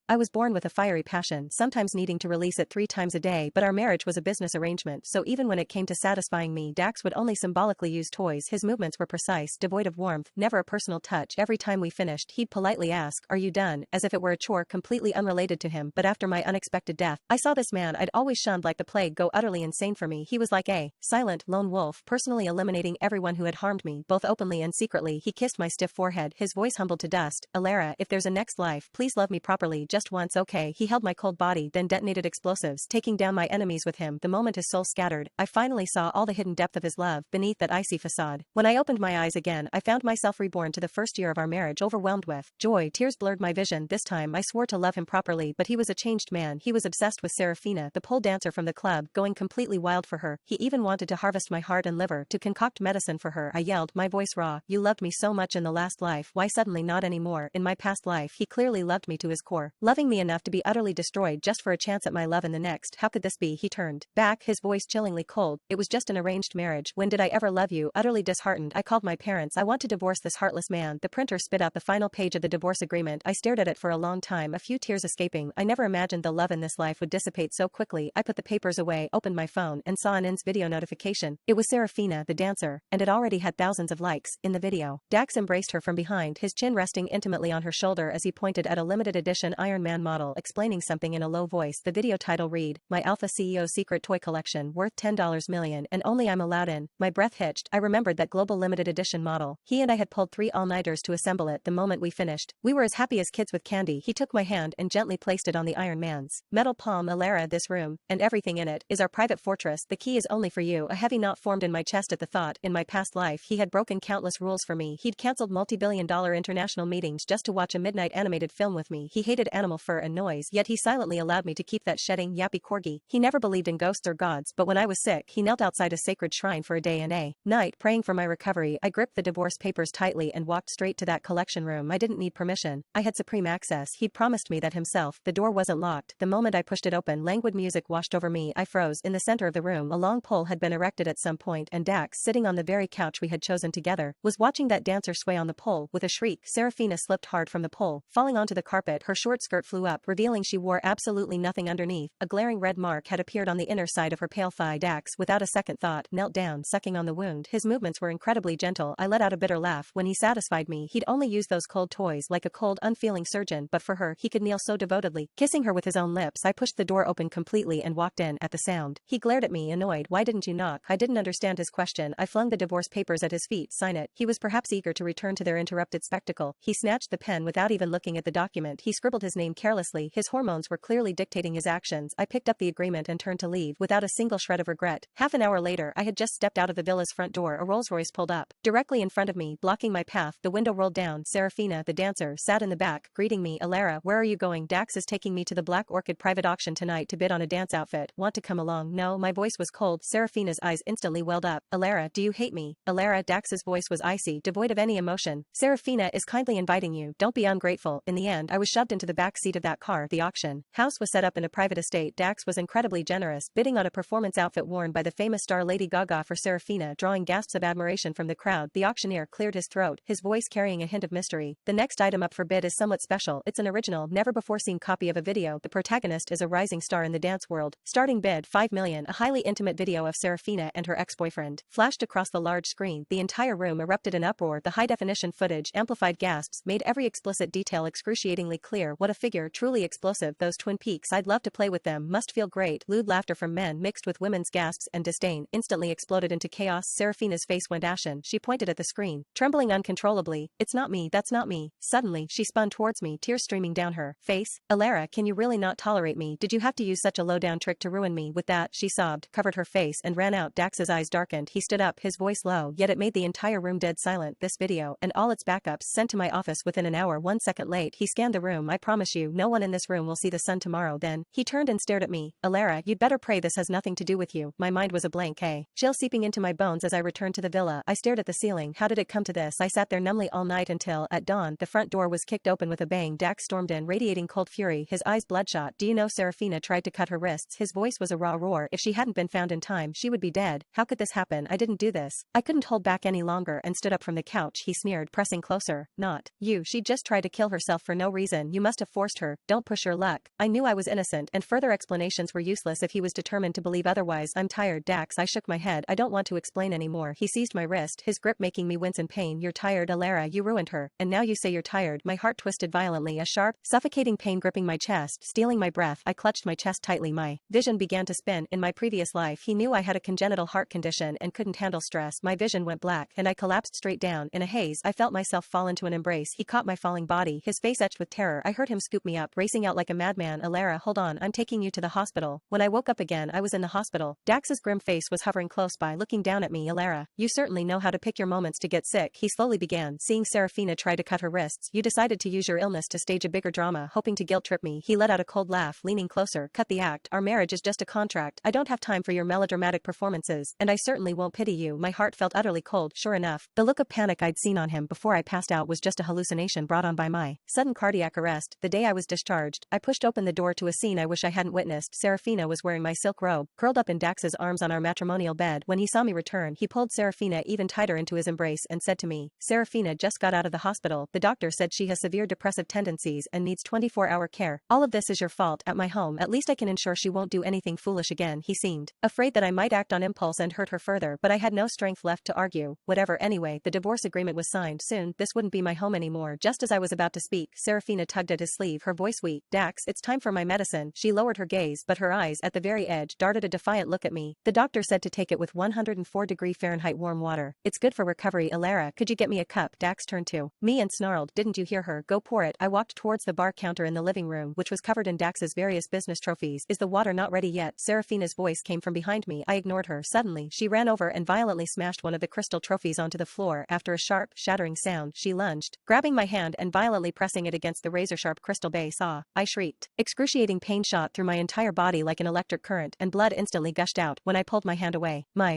I was born with a fiery passion, sometimes needing to release it 3 times a day, but our marriage was a business arrangement, so even when it came to satisfying me, Dax would only symbolically use toys. His movements were precise, devoid of warmth, never a personal touch. Every time we finished, he'd politely ask, "Are you done?" as if it were a chore completely unrelated to him. But after my unexpected death, I saw this man I'd always shunned like the plague go utterly insane for me. He was like a silent, lone wolf, personally eliminating everyone who had harmed me, both openly and secretly. He kissed my stiff forehead, his voice humbled to dust. "Alara, if there's a next life, please love me properly, just once, okay?" He held my cold body, then detonated explosives, taking down my enemies with him. The moment his soul scattered, I finally saw all the hidden depth of his love beneath that icy facade. When I opened my eyes again, I found myself reborn to the first year of our marriage, overwhelmed with joy. Tears blurred my vision. This time I swore to love him properly, but he was a changed man. He was obsessed with Serafina, the pole dancer from the club, going completely wild for her. He even wanted to harvest my heart and liver, to concoct medicine for her. I yelled, my voice raw, "You loved me so much in the last life, why suddenly not anymore?" In my past life, he clearly loved me to his core, loving me enough to be utterly destroyed just for a chance at my love in the next. How could this be? He turned back, his voice chillingly cold. "It was just an arranged marriage. When did I ever love you?" Utterly disheartened, I called my parents. "I want to divorce this heartless man." The printer spit out the final page of the divorce agreement. I stared at it for a long time, a few tears escaping. I never imagined the love in this life would dissipate so quickly. I put the papers away, opened my phone, and saw an INS video notification. It was Serafina, the dancer, and it already had thousands of likes. In the video, Dax embraced her from behind, his chin resting intimately on her shoulder as he pointed at a limited edition Iron Man model, explaining something in a low voice. The video title read, "My Alpha CEO Secret Toy Collection, worth $10 million, and only I'm allowed in." My breath hitched. I remembered that global limited edition model. He and I had pulled 3 all-nighters to assemble it. The moment we finished, we were as happy as kids with candy. He took my hand and gently placed it on the Iron Man's metal palm. "Alara, this room, and everything in it, is our private fortress. The key is only for you." A heavy knot formed in my chest at the thought. In my past life, he had broken countless rules for me. He'd cancelled multi-billion-dollar international meetings just to watch a midnight animated film with me. He hated animal fur and noise, yet he silently allowed me to keep that shedding, yappy corgi. He never believed in ghosts or gods, but when I was sick, he knelt outside a sacred shrine for a day and a night, praying for my recovery. I gripped the divorce papers tightly and walked straight to that collection room. I didn't need permission. I had supreme access. He'd promised me that himself. The door wasn't locked. The moment I pushed it open, languid music washed over me. I froze. In the center of the room, a long pole had been erected at some point, and Dax, sitting on the very couch we had chosen together, was watching that dancer sway on the pole. With a shriek, Serafina slipped hard from the pole, falling onto the carpet. Her short skirt flew up, revealing she wore absolutely nothing underneath. A glaring red mark had appeared on the inner side of her pale thigh. Dax, without a second thought, knelt down, sucking on the wound. His movements were incredibly gentle. I let out a bitter laugh. When he satisfied me, he'd only use those cold toys like a cold, unfeeling surgeon, but for her, he could kneel so devotedly, kissing her with his own lips. I pushed the door open completely and walked in. At the sound, he glared at me, annoyed. "Why didn't you knock?" I didn't understand his question. I flung the divorce papers at his feet. "Sign it." He was perhaps eager to return to their interrupted spectacle. He snatched the pen without even looking at the document. He scribbled his name carelessly. His hormones were clearly dictating his actions. I picked up the agreement and turned to leave, without a single shred of regret. Half an hour later, I had just stepped out of the villa's front door. A Rolls-Royce pulled up directly in front of me, blocking my path. The window rolled down. Serafina, the dancer, sat in the back, greeting me. "Alara, where are you going?" "Dax is taking me to the Black Orchid private auction tonight to bid on a dance outfit. Want to come along?" "No." My voice was cold. Serafina's eyes instantly welled up. "Alara, do you hate me?" "Alara," Dax's voice was icy, devoid of any emotion. "Serafina is kindly inviting you. Don't be ungrateful." In the end, I was shoved into the back seat of that car. The auction house was set up in a private estate. Dax was incredibly generous, bidding on a performance outfit worn by the famous star Lady Gaga for Serafina, drawing gasps of admiration from the crowd. The auctioneer cleared his throat, his voice carrying a hint of mystery. "The next item up for bid is somewhat special. It's an original, never-before-seen copy of a video. The protagonist is a rising star in the dance world. Starting bid, $5 million." A highly intimate video of Serafina and her ex-boyfriend flashed across the large screen. The entire room erupted in uproar. The high-definition footage, amplified gasps, made every explicit detail excruciatingly clear. What a figure, truly explosive. Those twin peaks, I'd love to play with them. Must feel great. Lewd laughter from men mixed with women's gasps and disdain instantly exploded into chaos. Serafina's face went ashen. She pointed at the screen, trembling uncontrollably. "It's not me, that's not me." Suddenly, she spun towards me, tears streaming down her face. "Alara, can you really not tolerate me? Did you have to use such a low-down trick to ruin me?" With that, she sobbed, covered her face, and ran out. Dax's eyes darkened. He stood up, his voice low, yet it made the entire room dead silent. "This video, and all its backups, sent to my office within an hour." 1 second late, he scanned the room. "I promise you, no one in this room will see the sun tomorrow." Then, he turned and stared at me. "Alara, you'd better pray this has nothing to do with you." My mind was a blank, chill seeping into my bones as I returned to the villa. I stared at the ceiling. How did it come to this? I sat there numbly all night until, at dawn, the front door was kicked open with a bang. Dax stormed in, radiating cold fury, his eyes bloodshot. "Do you know Serafina tried to cut her wrists?" His voice was a raw roar. "If she hadn't been found in time, she would be dead." "How could this happen? I didn't do this." I couldn't hold back any longer and stood up from the couch. He sneered, pressing closer. "Not you. She just tried to kill herself for no reason. You must have forced her, don't push your luck. I knew I was innocent and further explanations were useless if he was determined to believe otherwise. I'm tired, Dax. I shook my head. I don't want to explain anymore. He seized my wrist, his grip making me wince in pain. You're tired, Alara. You ruined her. And now you say you're tired. My heart twisted violently, a sharp, suffocating pain gripping my chest, stealing my breath. I clutched my chest tightly. My vision began to spin. In my previous life, he knew I had a congenital heart condition and couldn't handle stress. My vision went black, and I collapsed straight down. In a haze, I felt myself fall into an embrace. He caught my falling body, his face etched with terror. I heard him scoop me up, racing out like a madman. Alara, hold on, I'm taking you to the hospital. When I woke up again, I was in the hospital. Dax's grim face was hovering close by, looking down at me. Alara, you certainly know how to pick your moments to get sick. He slowly began, seeing Serafina try to cut her wrists. You decided to use your illness to stage a bigger drama, hoping to guilt-trip me. He let out a cold laugh, leaning closer. Cut the act. Our marriage is just a contract. I don't have time for your melodramatic performances, and I certainly won't pity you. My heart felt utterly cold. Sure enough, the look of panic I'd seen on him before I passed out was just a hallucination brought on by my sudden cardiac arrest. The day I was discharged, I pushed open the door to a scene I wish I hadn't witnessed. Serafina was wearing my silk robe, curled up in Dax's arms on our matrimonial bed. When he saw me return, he pulled Serafina even tighter into his embrace and said to me, Serafina just got out of the hospital. The doctor said she has severe depressive tendencies and needs 24-hour care. All of this is your fault. At my home, at least I can ensure she won't do anything foolish again. He seemed afraid that I might act on impulse and hurt her further, but I had no strength left to argue. Whatever. Anyway, the divorce agreement was signed. Soon, this wouldn't be my home anymore. Just as I was about to speak, Serafina tugged at his sleeve, her voice weak. Dax, it's time for my medicine. She lowered her gaze, but her eyes, at the very edge, darted a defiant look at me. The doctor said to take it with 104°F warm water. It's good for recovery. Alara, could you get me a cup? Dax turned to me and snarled, didn't you hear her? Go pour it. I walked towards the bar counter in the living room, which was covered in Dax's various business trophies. Is the water not ready yet? Serafina's voice came from behind me. I ignored her. Suddenly, she ran over and violently smashed one of the crystal trophies onto the floor. After a sharp, shattering sound, she lunged, grabbing my hand and violently pressing it against the razor-sharp crystal base. I shrieked. Excruciating pain shot through my entire body like an electric current, and blood instantly gushed out. When I pulled my hand away, my